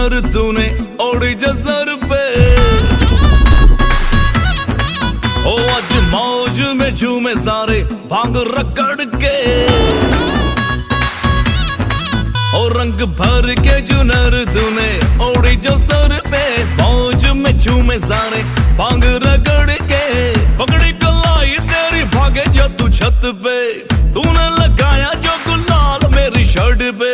जुनर तूने ओढ़ी जसर पे। ओ आज मौज में झूमे सारे भांग रगड़ के। ओ रंग भर के जुनर तूने ओढ़ी जो सर पे। मौज में झूमे सारे भांग रगड़ के। पगड़ी कलाई तेरी भागे जो तू छत पे। तूने लगाया जो गुलाल मेरी शर्ट पे।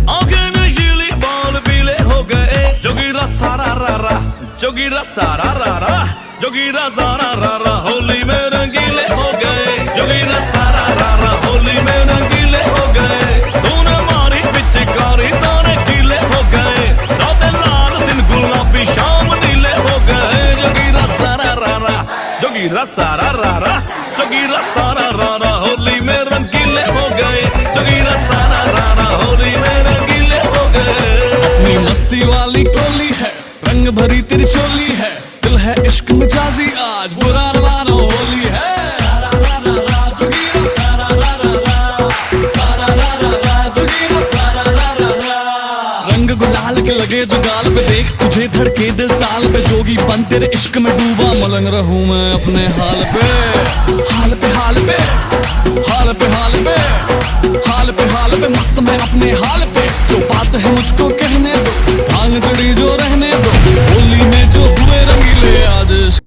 आंखें नशीली बाल पीले हो गए। जोगीरा सारा रारा जोगीरा सारा रारा जोगीरा सारा रारा होली में रंगीले हो गए। जोगीरा सारा रारा होली में रंगीले हो गए। तूने मारी पिचकारी सारे गीले हो गए। रातें लाल दिन गुलाबी शाम नीले हो गए। जोगीरा सारा रारा जोगीरा सारा रारा जोगीरा सारा रारा होली में रंगीले हो गए। जोगीरा सारा रारा होली में रंगीले हो गए। अपनी मस्ती वाली टोली है, रंग भरी तेरी चोली है। दिल है इश्क मिजाजी आज बुरा न मानो होली है। सारा रा रा रा जोगीरा सारा रा रा रा। सारा रा रा रा जोगीरा सारा रा रा रा। रंग गुलाल के लगे जो गाल पे, देख तुझे धड़के दिल ताल पे। जोगी बन तेरे इश्क में डूबा, मलंग रहूं मैं अपने हाल पे। हाल पे हाल पे हाल पे हाल पे हाल पे हाल पे मस्त मैं अपने हाल पे। जो बात है मुझको कहने